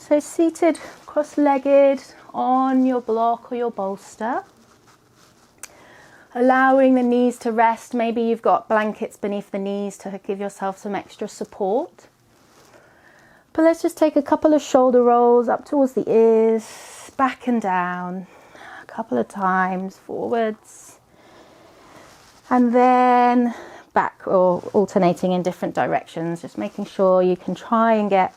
So seated cross-legged on your block or your bolster. Allowing the knees to rest. Maybe you've got blankets beneath the knees to give yourself some extra support. But let's just take a couple of shoulder rolls up towards the ears, back and down, a couple of times, forwards, and then back, or alternating in different directions, just making sure you can try and get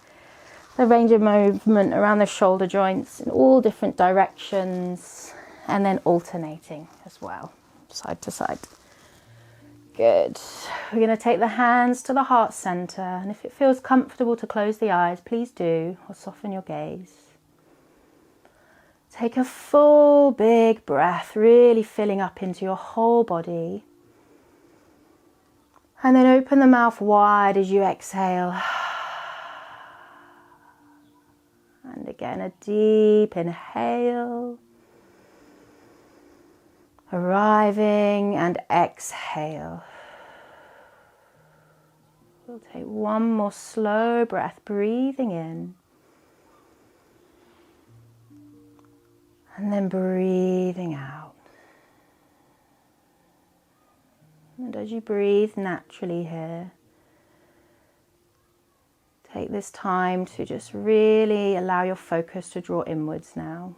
the range of movement around the shoulder joints in all different directions, and then alternating as well, side to side. Good. We're going to take the hands to the heart center, and if it feels comfortable to close the eyes, please do, or soften your gaze. Take a full big breath, really filling up into your whole body. And then open the mouth wide as you exhale. And again, a deep inhale. Arriving and exhale. We'll take one more slow breath, breathing in. And then breathing out. And as you breathe naturally here, take this time to just really allow your focus to draw inwards now.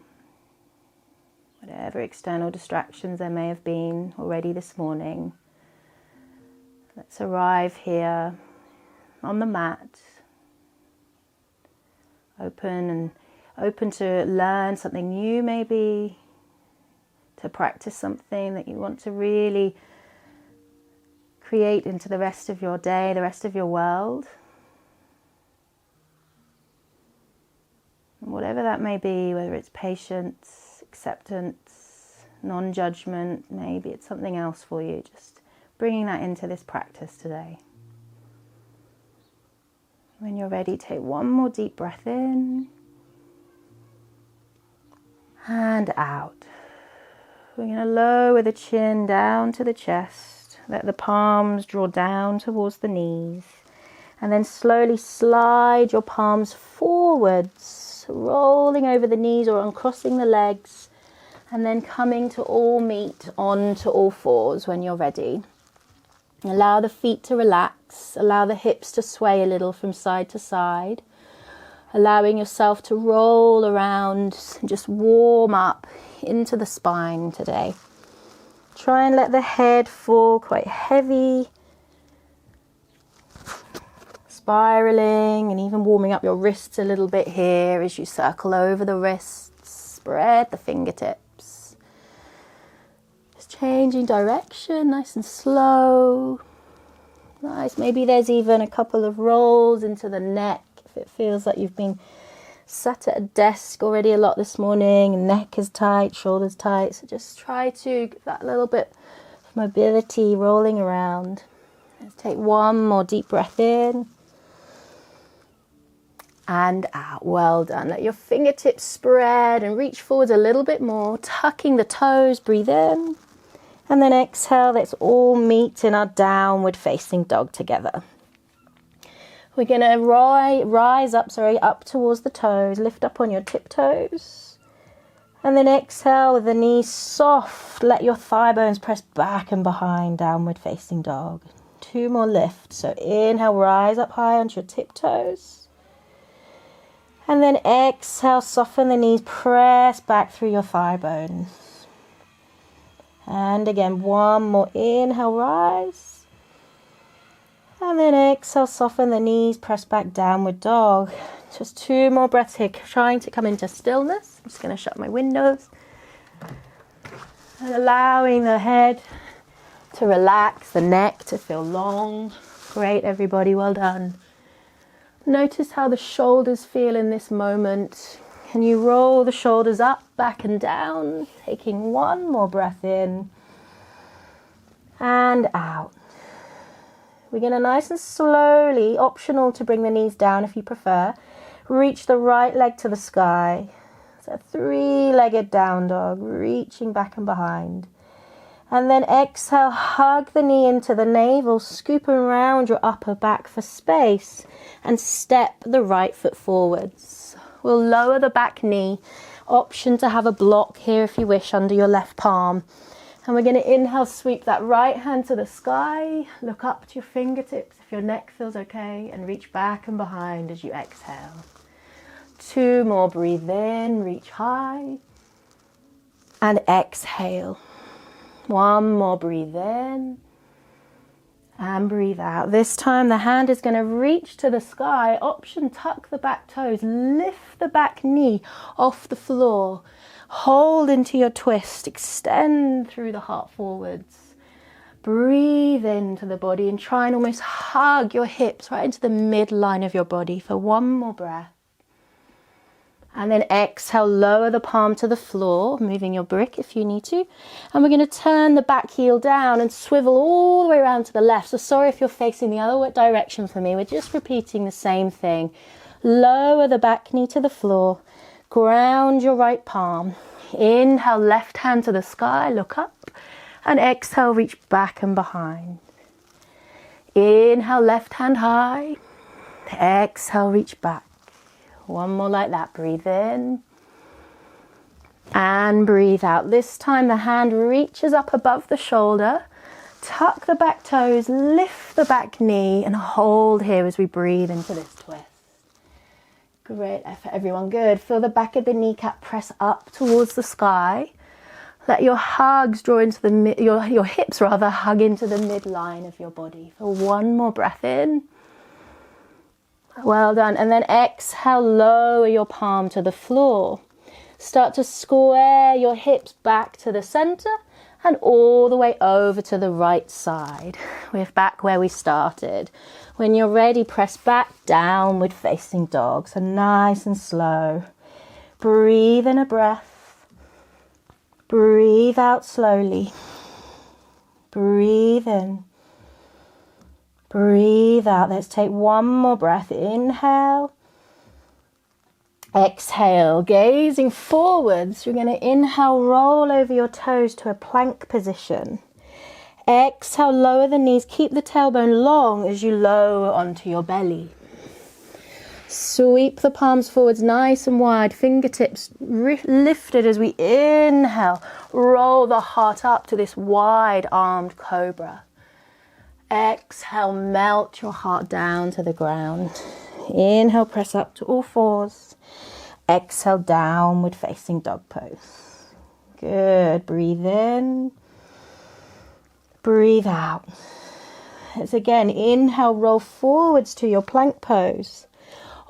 Whatever external distractions there may have been already this morning, let's arrive here on the mat, open to learn something new, maybe to practice something that you want to really create into the rest of your day, the rest of your world. And whatever that may be, whether it's patience, acceptance, non-judgment, maybe it's something else for you, just bringing that into this practice today. When you're ready, take one more deep breath in and out. We're going to lower the chin down to the chest, let the palms draw down towards the knees, and then slowly slide your palms forwards, rolling over the knees or uncrossing the legs, and then coming to all meet onto all fours when you're ready. Allow the feet to relax, allow the hips to sway a little from side to side, allowing yourself to roll around and just warm up into the spine today. Try and let the head fall quite heavy, spiraling and even warming up your wrists a little bit here as you circle over the wrists, spread the fingertips. Just changing direction, nice and slow. Nice, maybe there's even a couple of rolls into the neck if it feels like you've been sat at a desk already a lot this morning, neck is tight, shoulders tight, so just try to get that little bit of mobility rolling around. Let's take one more deep breath in and out. Well done. Let your fingertips spread and reach forward a little bit more, tucking the toes, breathe in, and then exhale. Let's all meet in our downward facing dog together. We're going to rise up towards the toes, lift up on your tiptoes, and then exhale with the knees soft. Let your thigh bones press back and behind, downward facing dog. 2 more lifts. So inhale, rise up high onto your tiptoes, and then exhale, soften the knees, press back through your thigh bones. And again, 1 more inhale, rise. And then exhale, soften the knees, press back, downward dog. Just 2 more breaths here, trying to come into stillness. I'm just going to shut my windows. And allowing the head to relax, the neck to feel long. Great, everybody, well done. Notice how the shoulders feel in this moment. Can you roll the shoulders up, back and down? Taking 1 more breath in and out. We're going to nice and slowly, optional to bring the knees down if you prefer, reach the right leg to the sky. So 3-legged down dog, reaching back and behind. And then exhale, hug the knee into the navel, scoop around your upper back for space, and step the right foot forwards. We'll lower the back knee. Option to have a block here if you wish under your left palm. And we're going to inhale, sweep that right hand to the sky. Look up to your fingertips if your neck feels okay, and reach back and behind as you exhale. 2 more, breathe in, reach high, and exhale. 1 more, breathe in, and breathe out. This time the hand is going to reach to the sky. Option, tuck the back toes, lift the back knee off the floor. Hold into your twist, extend through the heart forwards. Breathe into the body and try and almost hug your hips right into the midline of your body for 1 more breath. And then exhale, lower the palm to the floor, moving your brick if you need to. And we're going to turn the back heel down and swivel all the way around to the left. So sorry if you're facing the other direction for me. We're just repeating the same thing. Lower the back knee to the floor. Ground your right palm. Inhale, left hand to the sky, look up. And exhale, reach back and behind. Inhale, left hand high. Exhale, reach back. 1 more like that. Breathe in. And breathe out. This time the hand reaches up above the shoulder. Tuck the back toes, lift the back knee, and hold here as we breathe into this twist. Great effort, everyone. Good. Feel the back of the kneecap press up towards the sky. Let your hugs draw into the your hips rather hug into the midline of your body. For 1 more breath in. Well done. And then exhale, lower your palm to the floor. Start to square your hips back to the center and all the way over to the right side. We're back where we started. When you're ready, press back, downward facing dog. So nice and slow. Breathe in a breath. Breathe out slowly. Breathe in. Breathe out. Let's take 1 more breath. Inhale. Exhale. Gazing forwards. You're going to inhale, roll over your toes to a plank position. Exhale, lower the knees. Keep the tailbone long as you lower onto your belly. Sweep the palms forwards nice and wide. Fingertips lifted as we inhale. Roll the heart up to this wide-armed cobra. Exhale, melt your heart down to the ground. Inhale, press up to all fours. Exhale, downward facing dog pose. Good. Breathe in. Breathe out. Let's again inhale, roll forwards to your plank pose.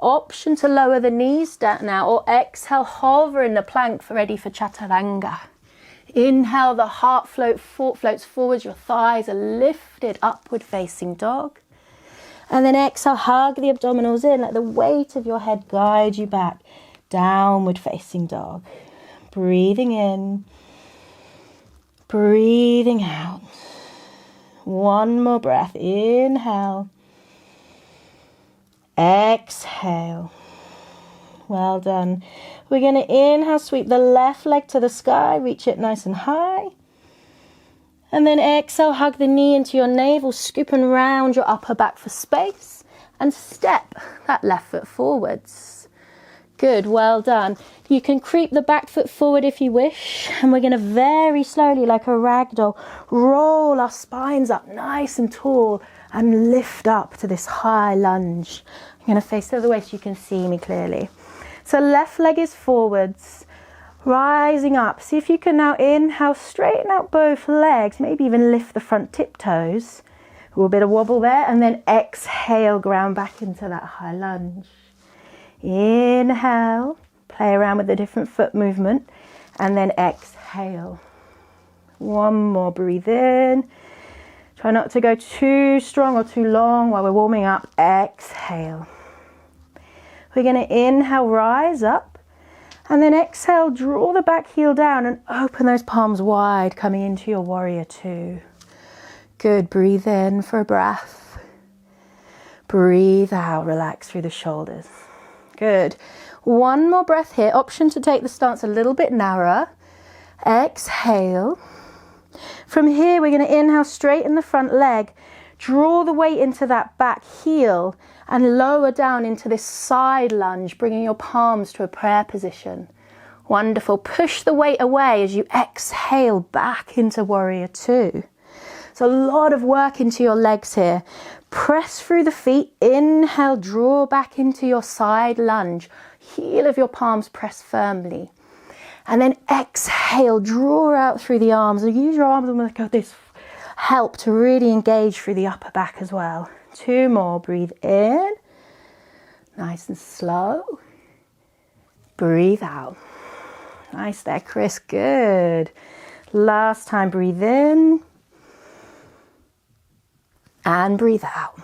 Option to lower the knees down now, or exhale, hover in the plank ready for chaturanga. Inhale, the heart floats forwards, your thighs are lifted, upward facing dog. And then exhale, hug the abdominals in, let the weight of your head guide you back, downward facing dog. Breathing in, breathing out. 1 more breath. Inhale. Exhale. Well done. We're going to inhale, sweep the left leg to the sky, reach it nice and high. And then exhale, hug the knee into your navel, scoop and round your upper back for space, and step that left foot forwards. Good, well done. You can creep the back foot forward if you wish, and we're going to very slowly, like a ragdoll, roll our spines up nice and tall and lift up to this high lunge. I'm going to face the other way so you can see me clearly. So left leg is forwards, rising up. See if you can now inhale, straighten out both legs, maybe even lift the front tiptoes. A little bit of wobble there, and then exhale, ground back into that high lunge. Inhale, play around with the different foot movement, and then exhale. 1 more, breathe in. Try not to go too strong or too long while we're warming up. Exhale. We're going to inhale, rise up, and then exhale, draw the back heel down and open those palms wide, coming into your warrior two. Good, breathe in for a breath. Breathe out, relax through the shoulders. Good. 1 more breath here. Option to take the stance a little bit narrower. Exhale. From here, we're going to inhale, straighten the front leg. Draw the weight into that back heel and lower down into this side lunge, bringing your palms to a prayer position. Wonderful. Push the weight away as you exhale back into warrior two. So a lot of work into your legs here. Press through the feet. Inhale, draw back into your side lunge. Heel of your palms press firmly. And then exhale, draw out through the arms. Use your arms like this. Help to really engage through the upper back as well. 2 more. Breathe in. Nice and slow. Breathe out. Nice there, Chris. Good. Last time. Breathe in. And breathe out.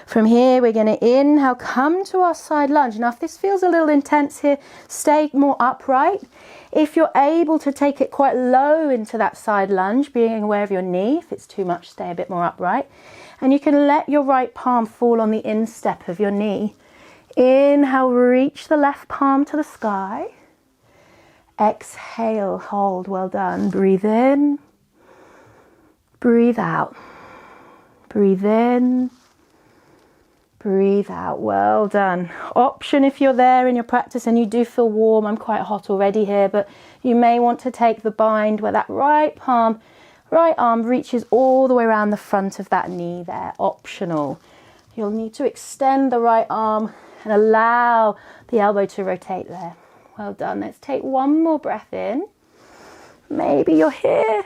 From here, we're going to inhale, come to our side lunge. Now, if this feels a little intense here, stay more upright. If you're able to take it quite low into that side lunge, being aware of your knee, if it's too much, stay a bit more upright. And you can let your right palm fall on the instep of your knee. Inhale, reach the left palm to the sky. Exhale, hold, well done. Breathe in. Breathe out. Breathe in. Breathe out. Well done. Option if you're there in your practice and you do feel warm. I'm quite hot already here, but you may want to take the bind where that right arm reaches all the way around the front of that knee there. Optional. You'll need to extend the right arm and allow the elbow to rotate there. Well done. Let's take one more breath in. Maybe you're here.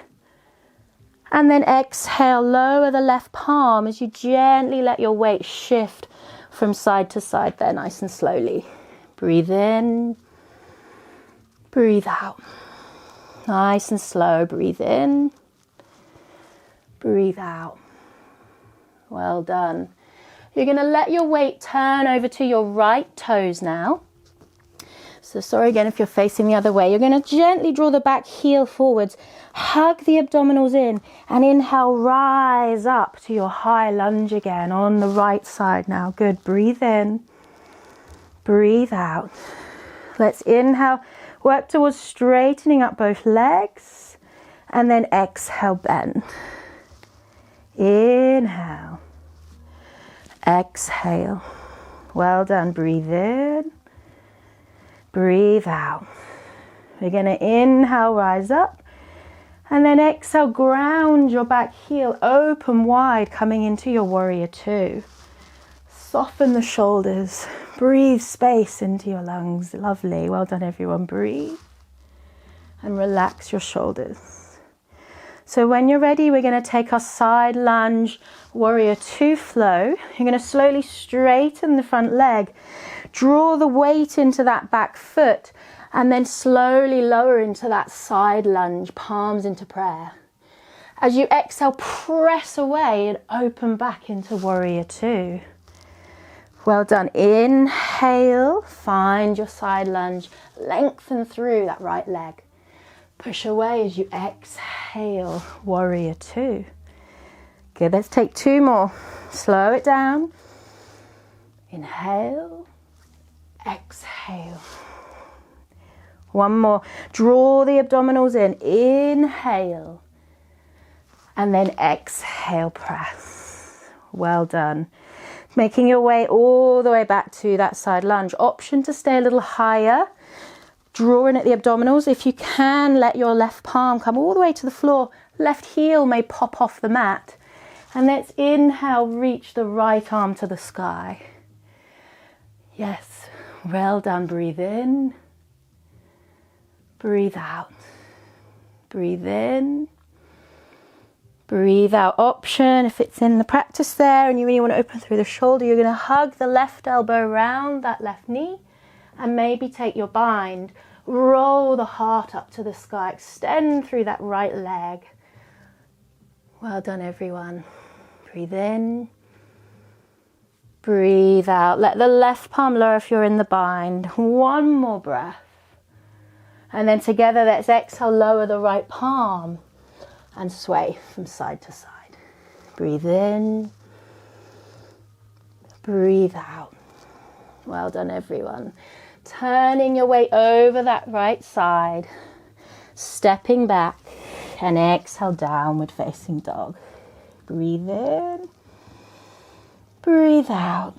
And then exhale, lower the left palm as you gently let your weight shift from side to side there, nice and slowly. Breathe in, breathe out. Nice and slow, breathe in, breathe out. Well done. You're going to let your weight turn over to your right toes now. So sorry again if you're facing the other way. You're going to gently draw the back heel forwards, hug the abdominals in, and inhale, rise up to your high lunge again on the right side now. Good. Breathe in, breathe out. Let's inhale, work towards straightening up both legs, and then exhale, bend. Inhale, exhale. Well done. Breathe in. Breathe out. We're going to inhale, rise up, and then exhale, ground your back heel open wide, coming into your warrior two. Soften the shoulders. Breathe space into your lungs. Lovely. Well done, everyone. Breathe and relax your shoulders. So when you're ready, we're going to take our side lunge, warrior two flow. You're going to slowly straighten the front leg. Draw the weight into that back foot and then slowly lower into that side lunge, palms into prayer. As you exhale, press away and open back into warrior two. Well done. Inhale, find your side lunge, lengthen through that right leg. Push away as you exhale, warrior two. Good, let's take 2 more. Slow it down. Inhale. Exhale. 1 more. Draw the abdominals in. Inhale. And then exhale, press. Well done. Making your way all the way back to that side lunge. Option to stay a little higher. Draw in at the abdominals. If you can, let your left palm come all the way to the floor. Left heel may pop off the mat. And let's inhale, reach the right arm to the sky. Yes. Well done. Breathe in. Breathe out. Breathe in. Breathe out. Option, if it's in the practice there and you really want to open through the shoulder, you're going to hug the left elbow around that left knee and maybe take your bind. Roll the heart up to the sky. Extend through that right leg. Well done, everyone. Breathe in. Breathe out. Let the left palm lower if you're in the bind. 1 more breath. And then together, let's exhale, lower the right palm and sway from side to side. Breathe in. Breathe out. Well done, everyone. Turning your weight over that right side. Stepping back and exhale, downward facing dog. Breathe in. Breathe out.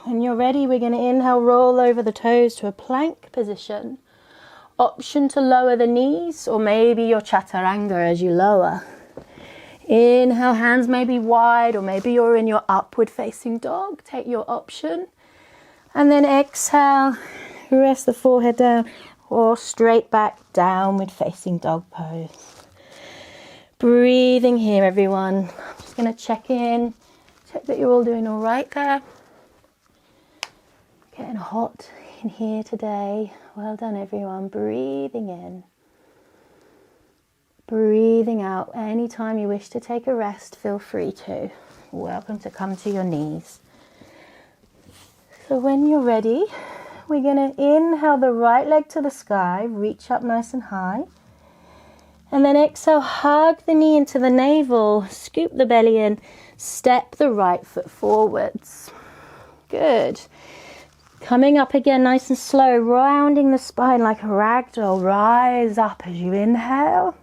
When you're ready, we're going to inhale, roll over the toes to a plank position. Option to lower the knees, or maybe your chaturanga as you lower. Inhale, hands may be wide, or maybe you're in your upward facing dog. Take your option. And then exhale, rest the forehead down, or straight back, downward facing dog pose. Breathing here, everyone. I'm just going to check in, check that you're all doing all right there. Getting hot in here today. Well done, everyone. Breathing in. Breathing out. Anytime you wish to take a rest, feel free to. Welcome to come to your knees. So when you're ready, we're going to inhale the right leg to the sky, reach up nice and high. And then exhale, hug the knee into the navel, scoop the belly in, step the right foot forwards. Good. Coming up again nice and slow, rounding the spine like a ragdoll. Rise up as you inhale.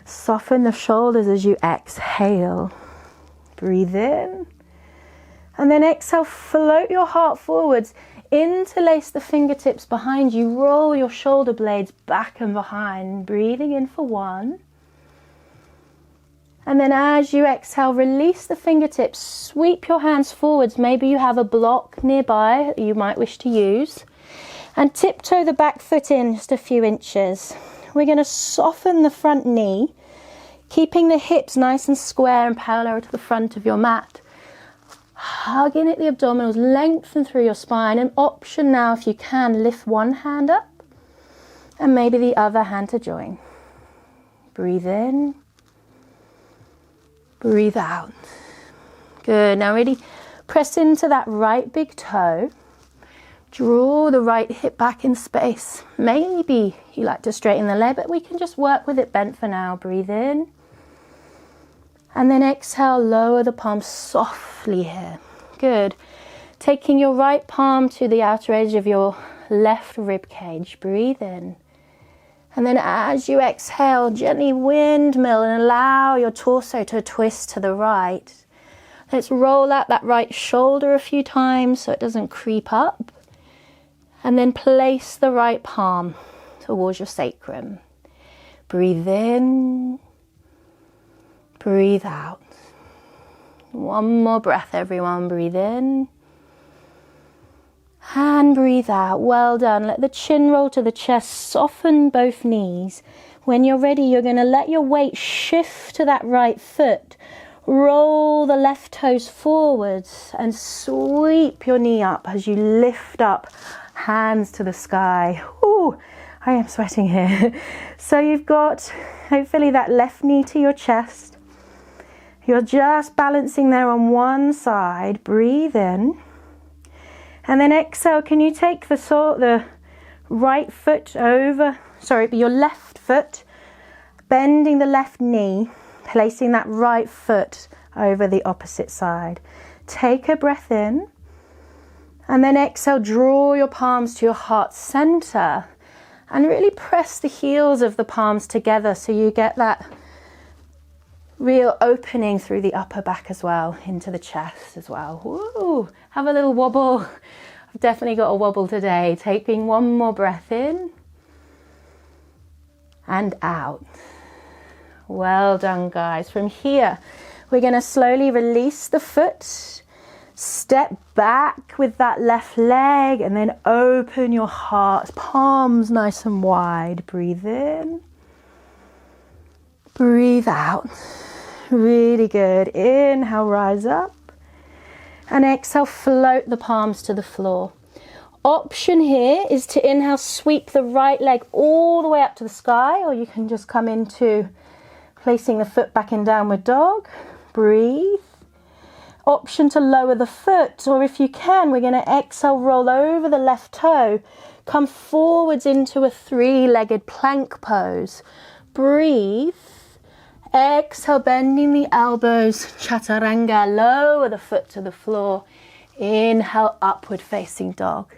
Soften the shoulders as you exhale. Breathe in. And then exhale, float your heart forwards. Interlace the fingertips behind you. Roll your shoulder blades back and behind. Breathing in for 1. And then as you exhale, release the fingertips, sweep your hands forwards. Maybe you have a block nearby that you might wish to use. And tiptoe the back foot in just a few inches. We're going to soften the front knee, keeping the hips nice and square and parallel to the front of your mat. Hugging at the abdominals, lengthen through your spine. An option now, if you can, lift one hand up and maybe the other hand to join. Breathe in. Breathe out. Good. Now really press into that right big toe. Draw the right hip back in space. Maybe you like to straighten the leg, but we can just work with it bent for now. Breathe in. And then exhale, lower the palms softly here. Good. Taking your right palm to the outer edge of your left rib cage. Breathe in. And then as you exhale, gently windmill and allow your torso to twist to the right. Let's roll out that right shoulder a few times so it doesn't creep up. And then place the right palm towards your sacrum. Breathe in. Breathe out. One more breath, everyone. Breathe in. And breathe out. Well done. Let the chin roll to the chest. Soften both knees. When you're ready, you're going to let your weight shift to that right foot. Roll the left toes forwards and sweep your knee up as you lift up, hands to the sky. Ooh, I am sweating here. So you've got, hopefully, that left knee to your chest. You're just balancing there on one side. Breathe in. And then exhale, can you take the right foot over, your left foot, bending the left knee, placing that right foot over the opposite side. Take a breath in. And then exhale, draw your palms to your heart center. And really press the heels of the palms together so you get that real opening through the upper back as well, into the chest as well. Woo! Have a little wobble. I've definitely got a wobble today. Taking one more breath in and out. Well done, guys. From here, we're going to slowly release the foot. Step back with that left leg and then open your heart. Palms nice and wide. Breathe in. Breathe out. Really good. Inhale, rise up. And exhale, float the palms to the floor. Option here is to inhale, sweep the right leg all the way up to the sky, or you can just come into placing the foot back in downward dog. Breathe. Option to lower the foot, or if you can, we're going to exhale, roll over the left toe, come forwards into a three-legged plank pose. Breathe. Exhale, bending the elbows, chaturanga, lower the foot to the floor. Inhale, upward facing dog.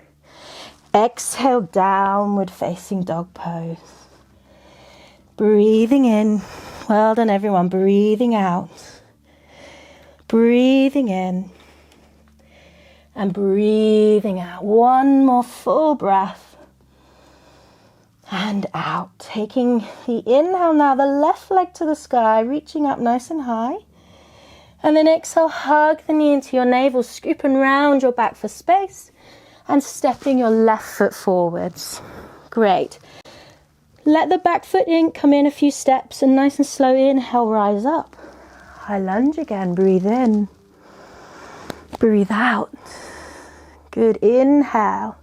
Exhale, downward facing dog pose. Breathing in. Well done, everyone. Breathing out. Breathing in and breathing out. One more full breath. And out. Taking the inhale now, the left leg to the sky, reaching up nice and high. And then exhale, hug the knee into your navel, scooping round your back for space and stepping your left foot forwards. Great. Let the back foot come in a few steps and nice and slow inhale, rise up. High lunge again, breathe in. Breathe out. Good, inhale.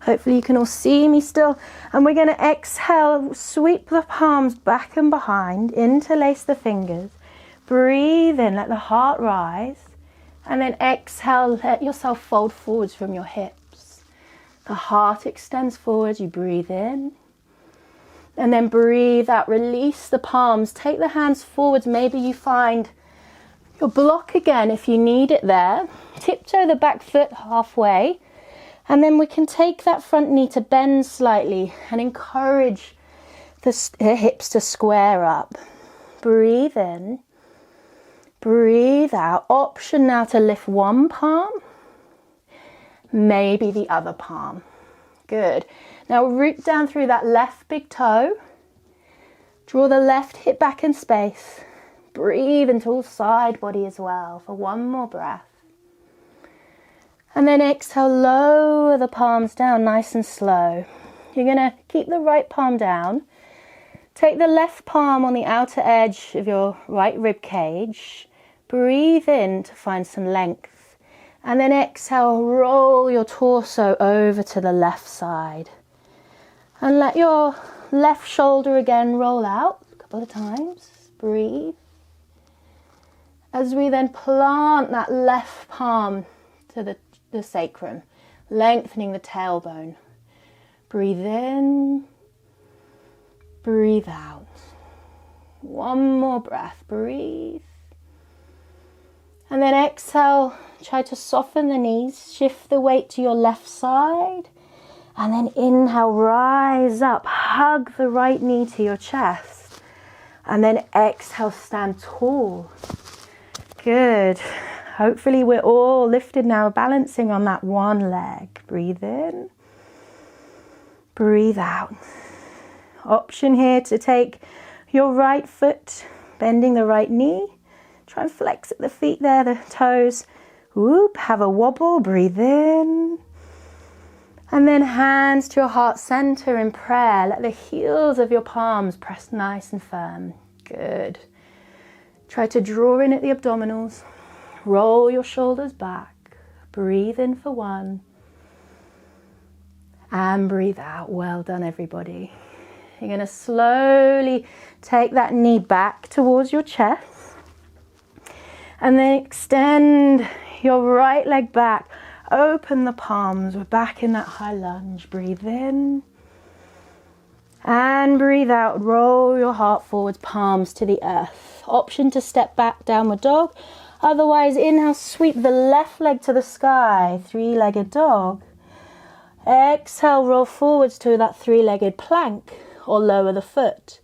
Hopefully you can all see me still. And we're going to exhale, sweep the palms back and behind, interlace the fingers. Breathe in, let the heart rise. And then exhale, let yourself fold forwards from your hips. The heart extends forwards, you breathe in. And then breathe out, release the palms, take the hands forwards. Maybe you find your block again if you need it there. Tiptoe the back foot halfway. And then we can take that front knee to bend slightly and encourage the hips to square up. Breathe in, breathe out. Option now to lift one palm, maybe the other palm. Good. Now root down through that left big toe. Draw the left hip back in space. Breathe into all side body as well for one more breath. And then exhale, lower the palms down nice and slow. You're going to keep the right palm down. Take the left palm on the outer edge of your right rib cage. Breathe in to find some length. And then exhale, roll your torso over to the left side. And let your left shoulder again roll out a couple of times. Breathe. As we then plant that left palm to the sacrum, lengthening the tailbone. Breathe in, breathe out. One more breath, breathe. And then exhale, try to soften the knees, shift the weight to your left side. And then inhale, rise up, hug the right knee to your chest. And then exhale, stand tall. Good. Hopefully we're all lifted now, balancing on that one leg. Breathe in, breathe out. Option here to take your right foot, bending the right knee. Try and flex at the feet there, the toes. Whoop, have a wobble, breathe in. And then hands to your heart center in prayer. Let the heels of your palms press nice and firm. Good. Try to draw in at the abdominals. Roll your shoulders back. Breathe in for one. And breathe out. Well done, everybody. You're going to slowly take that knee back towards your chest. And then extend your right leg back. Open the palms. We're back in that high lunge. Breathe in. And breathe out. Roll your heart forwards, palms to the earth. Option to step back, downward dog. Otherwise, inhale, sweep the left leg to the sky, three-legged dog. Exhale, roll forwards to that three-legged plank or lower the foot.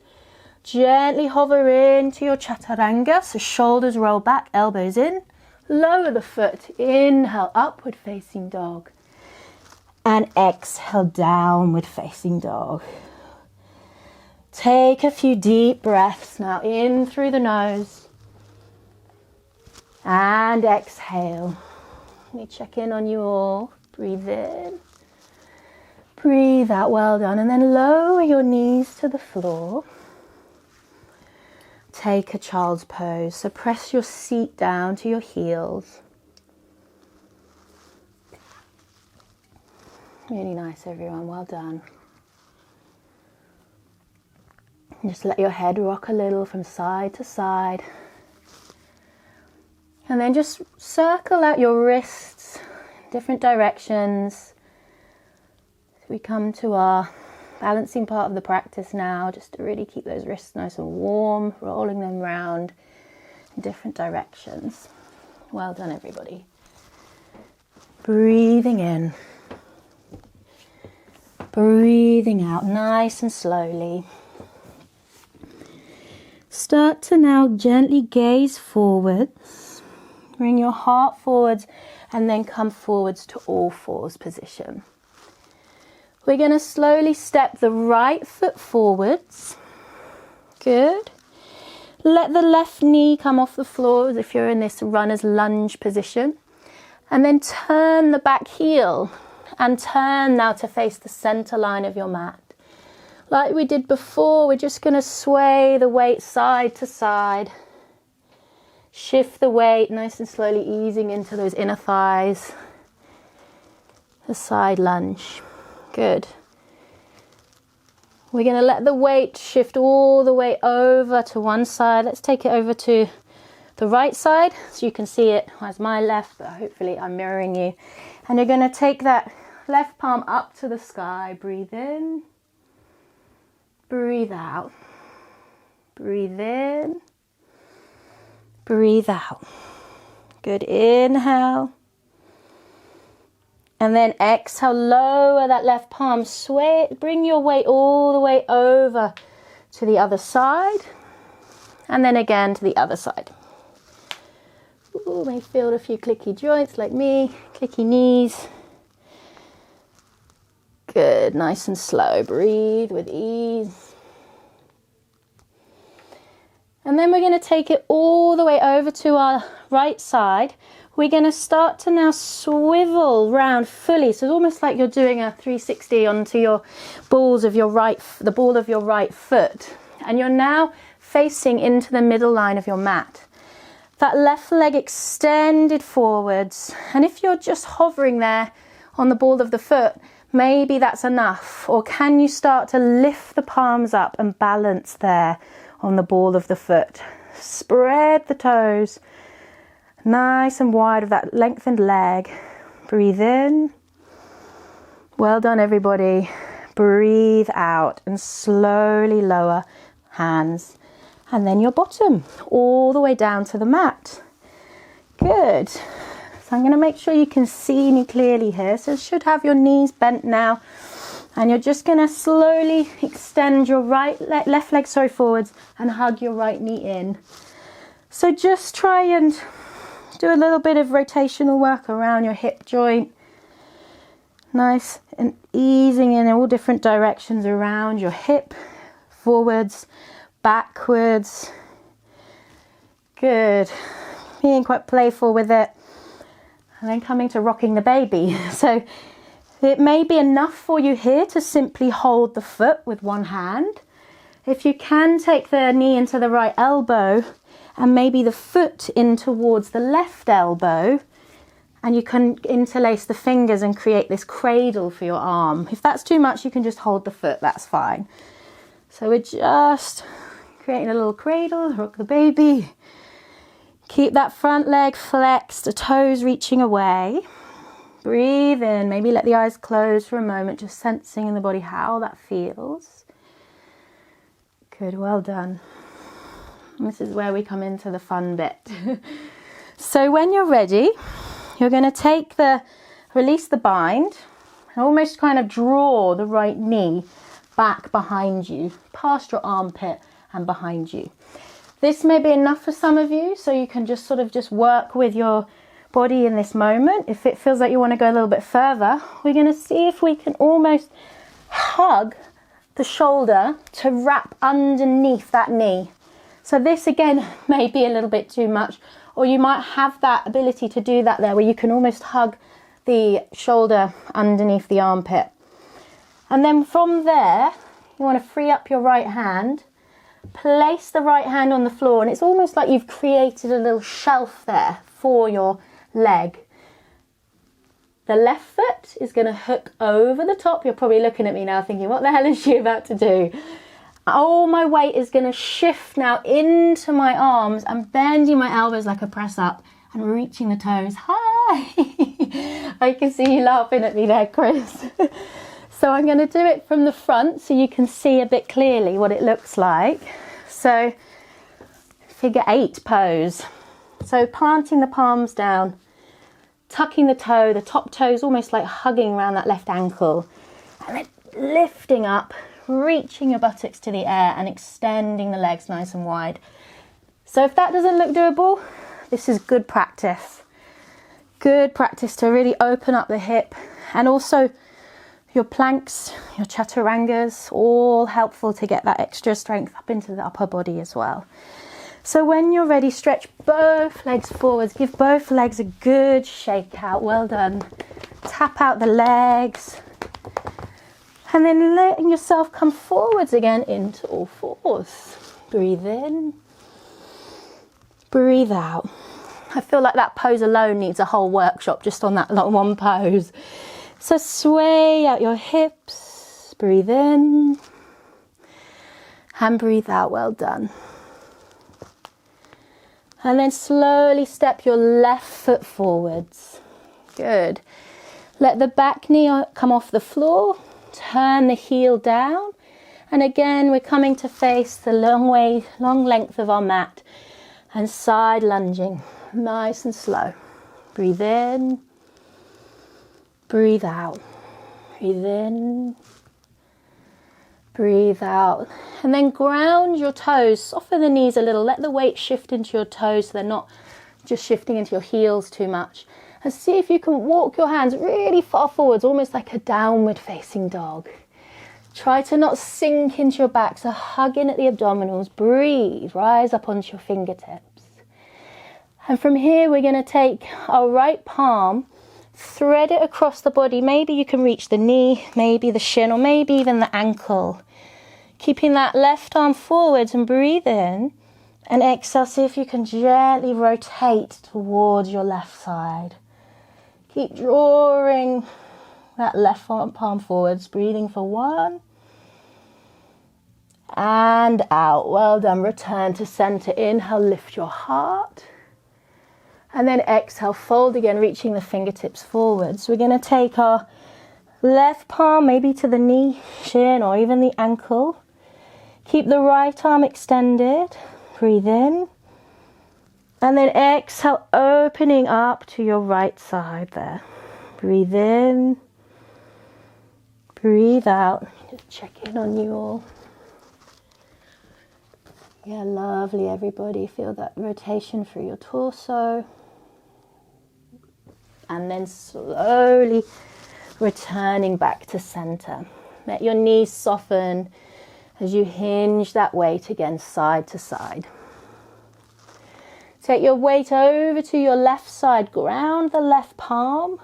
Gently hover into your chaturanga, so shoulders roll back, elbows in. Lower the foot, inhale, upward facing dog. And exhale, downward facing dog. Take a few deep breaths now, in through the nose. And exhale. Let me check in on you all. Breathe in. Breathe out, well done. And then lower your knees to the floor. Take a child's pose. So press your seat down to your heels. Really nice, everyone. Well done. Just let your head rock a little from side to side. And then just circle out your wrists in different directions. We come to our balancing part of the practice now, just to really keep those wrists nice and warm, rolling them round in different directions. Well done, everybody. Breathing in. Breathing out nice and slowly. Start to now gently gaze forwards. Bring your heart forwards and then come forwards to all fours position. We're going to slowly step the right foot forwards. Good. Let the left knee come off the floor as if you're in this runner's lunge position. And then turn the back heel and turn now to face the center line of your mat. Like we did before, we're just going to sway the weight side to side. Shift the weight nice and slowly, easing into those inner thighs. The side lunge. Good. We're going to let the weight shift all the way over to one side. Let's take it over to the right side so you can see it as my left, but hopefully I'm mirroring you. And you're going to take that left palm up to the sky. Breathe in. Breathe out. Breathe in. Breathe out. Good. Inhale. And then exhale, lower that left palm, sway it, bring your weight all the way over to the other side. And then again to the other side. Ooh, may feel a few clicky joints like me, clicky knees. Good, nice and slow, breathe with ease. And then we're going to take it all the way over to our right side. We're going to start to now swivel round fully. So it's almost like you're doing a 360 onto your balls of your the ball of your right foot. And you're now facing into the middle line of your mat. That left leg extended forwards. And if you're just hovering there on the ball of the foot, maybe that's enough. Or can you start to lift the palms up and balance there on the ball of the foot? Spread the toes. Nice and wide of that lengthened leg. Breathe in. Well done, everybody. Breathe out and slowly lower hands. And then your bottom all the way down to the mat. Good. So I'm going to make sure you can see me clearly here. So you should have your knees bent now. And you're just going to slowly extend your left leg forwards and hug your right knee in. So just try and do a little bit of rotational work around your hip joint. Nice and easing in all different directions around your hip, forwards, backwards. Good. Being quite playful with it. And then coming to rocking the baby. So it may be enough for you here to simply hold the foot with one hand. If you can, take the knee into the right elbow and maybe the foot in towards the left elbow, and you can interlace the fingers and create this cradle for your arm. If that's too much, you can just hold the foot, that's fine. So we're just creating a little cradle, rock the baby. Keep that front leg flexed, the toes reaching away. Breathe in, maybe let the eyes close for a moment, just sensing in the body how that feels. Good, well done. And this is where we come into the fun bit. So when you're ready, you're going to release the bind, and almost kind of draw the right knee back behind you, past your armpit and behind you. This may be enough for some of you, so you can just work with your body in this moment. If it feels like you want to go a little bit further, we're going to see if we can almost hug the shoulder to wrap underneath that knee. So this again may be a little bit too much, or you might have that ability to do that there where you can almost hug the shoulder underneath the armpit. And then from there, you want to free up your right hand, place the right hand on the floor, and it's almost like you've created a little shelf there for your leg. The left foot is going to hook over the top. You're probably looking at me now thinking, what the hell is she about to do? All my weight is going to shift now into my arms. I'm bending my elbows like a press up and reaching the toes. Hi! I can see you laughing at me there, Chris. So I'm going to do it from the front so you can see a bit clearly what it looks like. So figure 8 pose. So planting the palms down, tucking the toe, the top toe is almost like hugging around that left ankle, and then lifting up, reaching your buttocks to the air and extending the legs nice and wide. So if that doesn't look doable, This is good practice. Good practice to really open up the hip, and also your planks, your chaturangas, all helpful to get that extra strength up into the upper body as well. So when you're ready, stretch both legs forwards. Give both legs a good shake out. Well done. Tap out the legs. And then letting yourself come forwards again into all fours. Breathe in. Breathe out. I feel like that pose alone needs a whole workshop just on that one pose. So sway out your hips. Breathe in. And breathe out. Well done. And then slowly step your left foot forwards. Good. Let the back knee come off the floor. Turn the heel down. And again, we're coming to face the long length of our mat. And side lunging. Nice and slow. Breathe in. Breathe out. Breathe in. Breathe out. And then ground your toes. Soften the knees a little. Let the weight shift into your toes so they're not just shifting into your heels too much. And see if you can walk your hands really far forwards, almost like a downward facing dog. Try to not sink into your back, so hug in at the abdominals. Breathe. Rise up onto your fingertips. And from here, we're going to take our right palm, thread it across the body. Maybe you can reach the knee, maybe the shin, or maybe even the ankle. Keeping that left arm forwards, and breathe in. And exhale, see if you can gently rotate towards your left side. Keep drawing that left palm forwards, breathing for 1. And out. Well done. Return to center. Inhale, lift your heart. And then exhale, fold again, reaching the fingertips forwards. We're going to take our left palm maybe to the knee, shin, or even the ankle. Keep the right arm extended. Breathe in. And then exhale, opening up to your right side there. Breathe in. Breathe out. Just check in on you all. Yeah, lovely, everybody. Feel that rotation through your torso. And then slowly returning back to center. Let your knees soften as you hinge that weight again side to side. Take your weight over to your left side. Ground the left palm.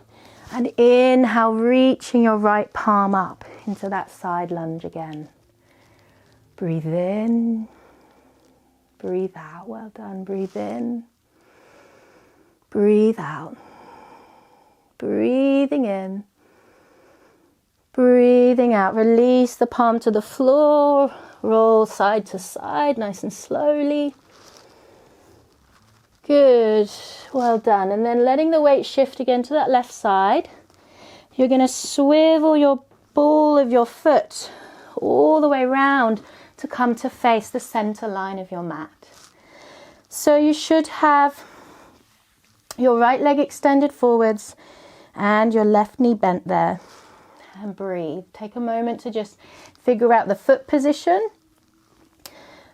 And inhale, reaching your right palm up into that side lunge again. Breathe in. Breathe out. Well done. Breathe in. Breathe out. Breathing in. Breathing out. Release the palm to the floor. Roll side to side, nice and slowly. Good. Well done. And then letting the weight shift again to that left side. You're going to swivel your ball of your foot all the way around to come to face the center line of your mat. So you should have your right leg extended forwards and your left knee bent there. And breathe. Take a moment to just figure out the foot position.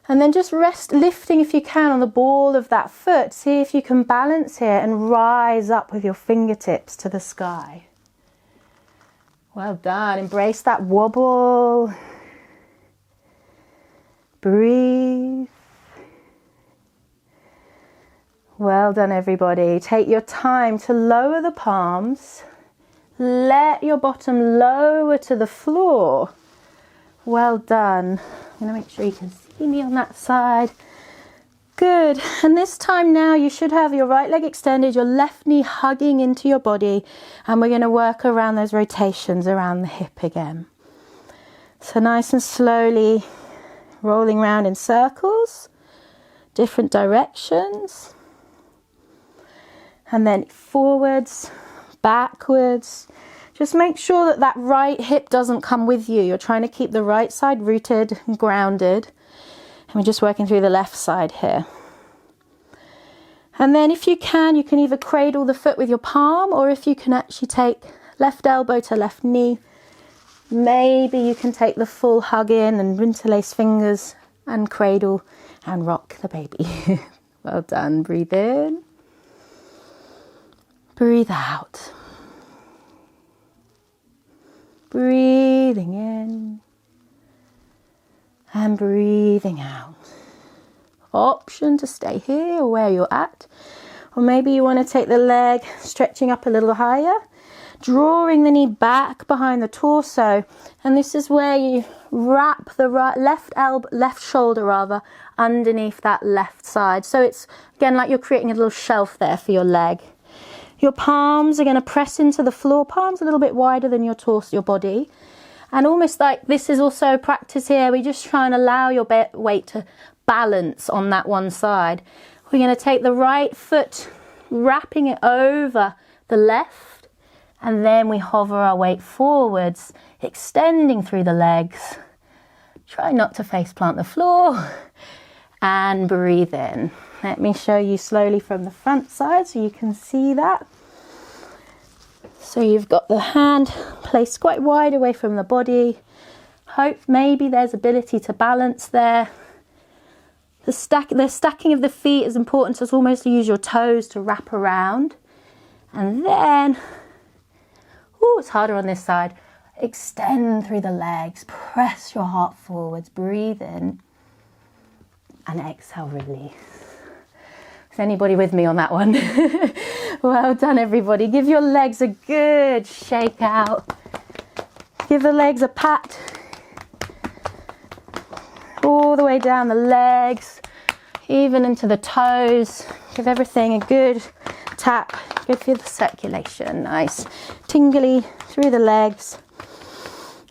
And then just rest, lifting if you can on the ball of that foot. See if you can balance here and rise up with your fingertips to the sky. Well done. Embrace that wobble. Breathe. Well done, everybody. Take your time to lower the palms. Let your bottom lower to the floor. Well done. I'm going to make sure you can see me on that side. Good. And this time now you should have your right leg extended, your left knee hugging into your body. And we're going to work around those rotations around the hip again. So nice and slowly rolling around in circles, different directions. And then forwards, backwards. Just make sure that that right hip doesn't come with you. You're trying to keep the right side rooted and grounded. And we're just working through the left side here. And then if you can either cradle the foot with your palm, or if you can actually take left elbow to left knee, maybe you can take the full hug in and interlace fingers and cradle and rock the baby. Well done. Breathe in. Breathe out. Breathing in and breathing out. Option to stay here or where you're at, or maybe you want to take the leg stretching up a little higher, drawing the knee back behind the torso, and this is where you wrap the left shoulder underneath that left side. So it's again like you're creating a little shelf there for your leg. Your palms are going to press into the floor, palms a little bit wider than your torso, your body. And almost like this is also practice here. We just try and allow your weight to balance on that one side. We're going to take the right foot, wrapping it over the left, and then we hover our weight forwards, extending through the legs. Try not to face plant the floor, and breathe in. Let me show you slowly from the front side so you can see that. So you've got the hand placed quite wide away from the body. Hope maybe there's ability to balance there. The stacking of the feet is important, so it's almost to use your toes to wrap around. And then, it's harder on this side. Extend through the legs, press your heart forwards, breathe in, and exhale, release. Is anybody with me on that one? Well done, everybody. Give your legs a good shake out. Give the legs a pat. All the way down the legs, even into the toes. Give everything a good tap. Good for the circulation. Nice. Tingly through the legs.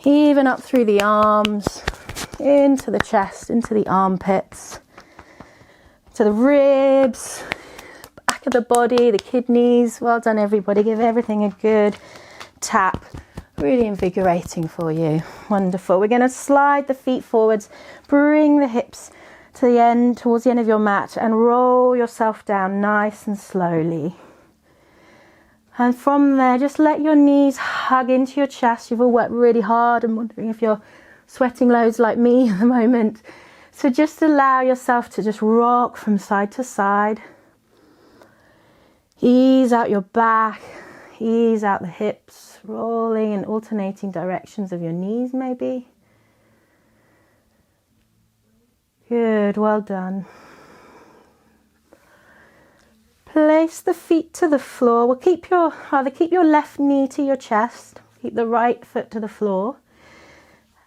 Even up through the arms. Into the chest, into the armpits. To the ribs, back of the body, the kidneys. Well done, everybody. Give everything a good tap. Really invigorating for you. Wonderful. We're going to slide the feet forwards, bring the hips to the end, towards the end of your mat, and roll yourself down nice and slowly. And from there, just let your knees hug into your chest. You've all worked really hard. I'm wondering if you're sweating loads like me at the moment. So just allow yourself to just rock from side to side. Ease out your back, ease out the hips, rolling in alternating directions of your knees maybe. Good, well done. Place the feet to the floor. We'll keep your left knee to your chest, keep the right foot to the floor.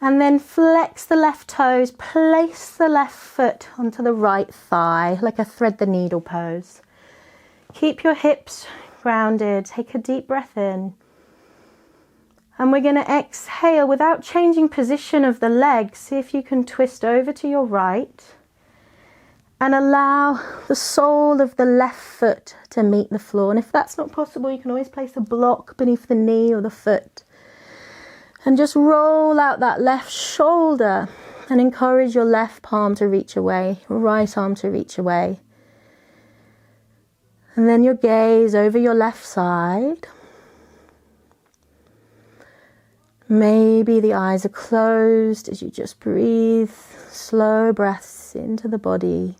And then flex the left toes, place the left foot onto the right thigh, like a thread the needle pose. Keep your hips grounded, take a deep breath in. And we're going to exhale without changing position of the legs. See if you can twist over to your right. And allow the sole of the left foot to meet the floor. And if that's not possible, you can always place a block beneath the knee or the foot. And just roll out that left shoulder and encourage your left palm to reach away, your right arm to reach away. And then your gaze over your left side. Maybe the eyes are closed as you just breathe slow breaths into the body.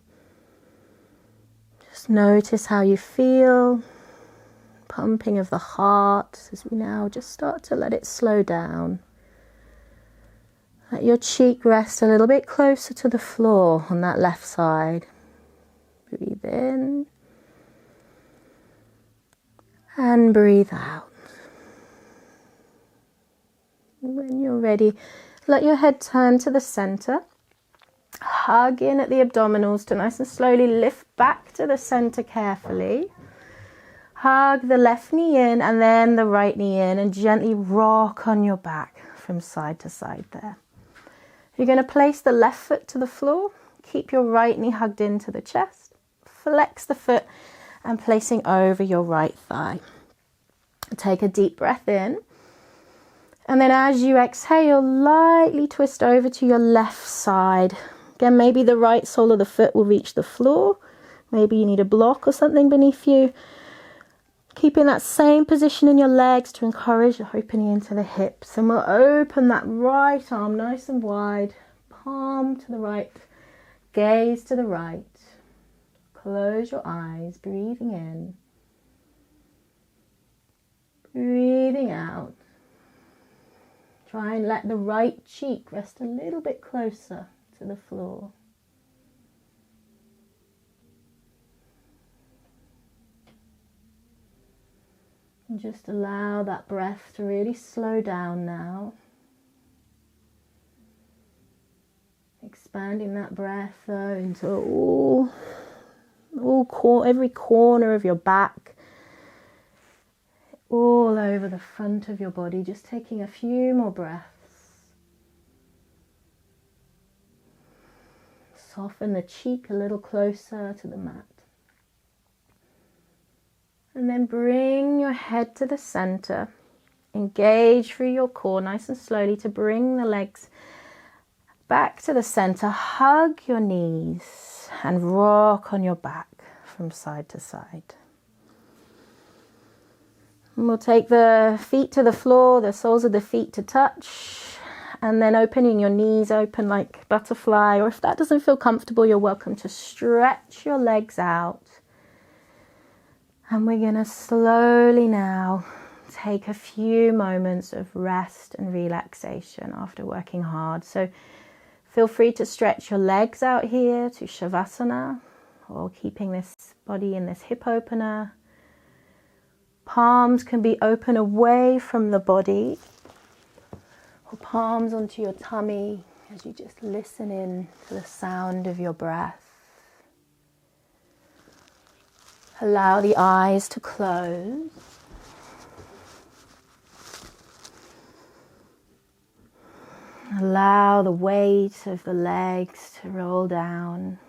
Just notice how you feel. Pumping of the heart as we now just start to let it slow down. Let your cheek rest a little bit closer to the floor on that left side. Breathe in and breathe out. When you're ready, let your head turn to the center. Hug in at the abdominals to nice and slowly lift back to the center carefully. Hug the left knee in and then the right knee in and gently rock on your back from side to side there. You're going to place the left foot to the floor. Keep your right knee hugged into the chest. Flex the foot and placing over your right thigh. Take a deep breath in. And then as you exhale, lightly twist over to your left side. Again, maybe the right sole of the foot will reach the floor. Maybe you need a block or something beneath you. Keeping that same position in your legs to encourage the opening into the hips. And we'll open that right arm nice and wide. Palm to the right. Gaze to the right. Close your eyes, breathing in. Breathing out. Try and let the right cheek rest a little bit closer to the floor. And just allow that breath to really slow down now. Expanding that breath though into every corner of your back, all over the front of your body. Just taking a few more breaths. Soften the cheek a little closer to the mat. And then bring your head to the center. Engage through your core nice and slowly to bring the legs back to the center. Hug your knees and rock on your back from side to side. And we'll take the feet to the floor, the soles of the feet to touch. And then opening your knees open like butterfly, or if that doesn't feel comfortable, you're welcome to stretch your legs out. And we're going to slowly now take a few moments of rest and relaxation after working hard. So feel free to stretch your legs out here to Shavasana, or keeping this body in this hip opener. Palms can be open away from the body, or palms onto your tummy as you just listen in to the sound of your breath. Allow the eyes to close. Allow the weight of the legs to roll down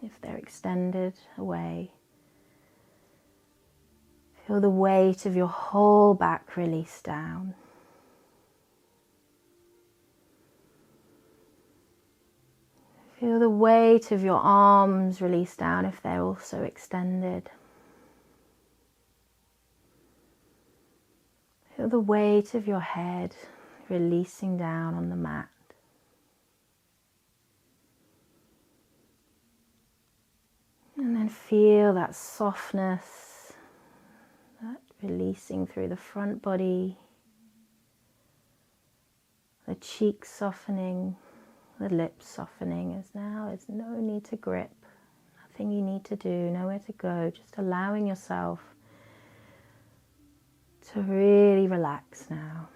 if they're extended away. Feel the weight of your whole back release down. Feel the weight of your arms release down if they're also extended. Feel the weight of your head releasing down on the mat. And then feel that softness, that releasing through the front body, the cheeks softening, the lips softening, as now there's no need to grip, nothing you need to do, nowhere to go, just allowing yourself to really relax now.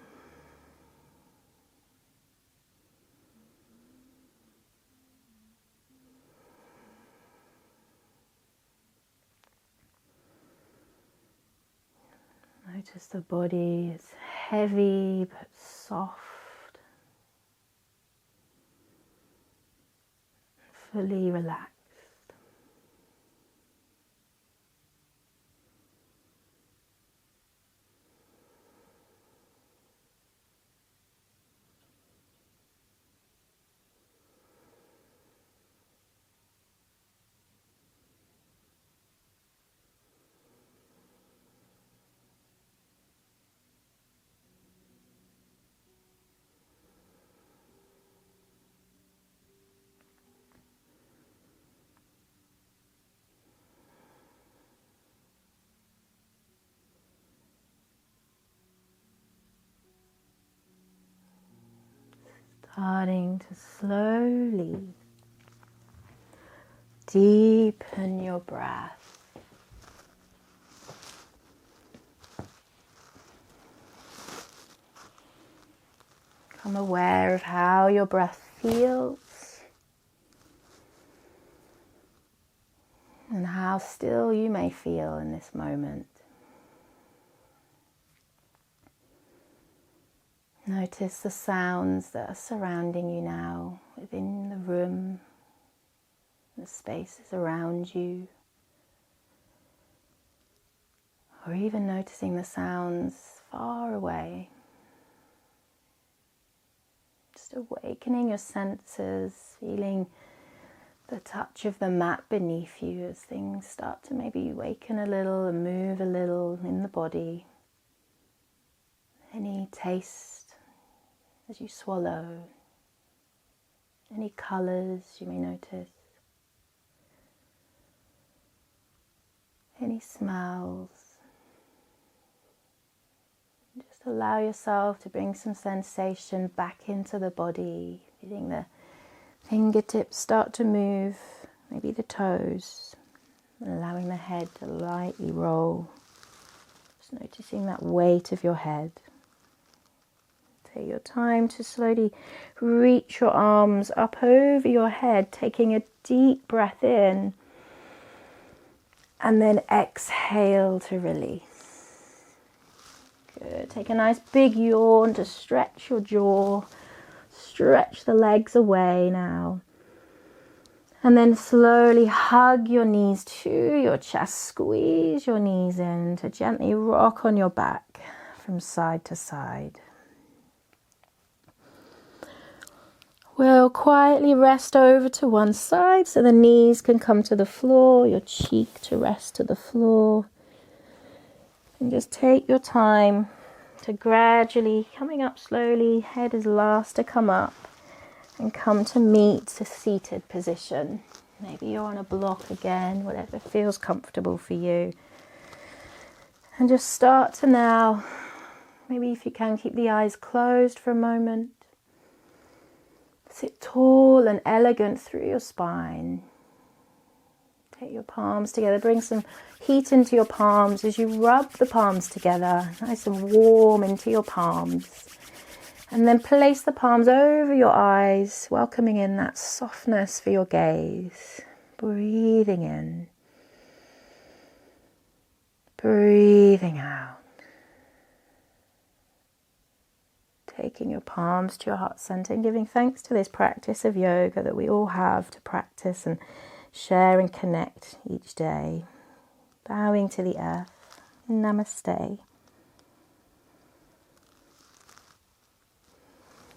Notice the body is heavy but soft. Fully relaxed. Starting to slowly deepen your breath. Become aware of how your breath feels and how still you may feel in this moment. Notice the sounds that are surrounding you now within the room, the spaces around you, or even noticing the sounds far away. Just awakening your senses, feeling the touch of the mat beneath you as things start to maybe waken a little and move a little in the body. Any taste as you swallow, any colours you may notice, any smells, allow yourself to bring some sensation back into the body, feeling the fingertips start to move, maybe the toes, allowing the head to lightly roll. Just noticing that weight of your head. Take your time to slowly reach your arms up over your head, taking a deep breath in, and then exhale to release. Good. Take a nice big yawn to stretch your jaw, stretch the legs away now. And then slowly hug your knees to your chest, squeeze your knees in to gently rock on your back from side to side. We'll quietly rest over to one side so the knees can come to the floor, your cheek to rest to the floor. And just take your time to gradually, coming up slowly, head is last to come up, and come to meet a seated position. Maybe you're on a block again, whatever feels comfortable for you. And just start to now, maybe if you can, keep the eyes closed for a moment. Sit tall and elegant through your spine. Take your palms together. Bring some heat into your palms as you rub the palms together, nice and warm into your palms. And then place the palms over your eyes, welcoming in that softness for your gaze. Breathing in. Breathing out. Taking your palms to your heart center and giving thanks to this practice of yoga that we all have to practice and share and connect each day. Bowing to the earth. Namaste.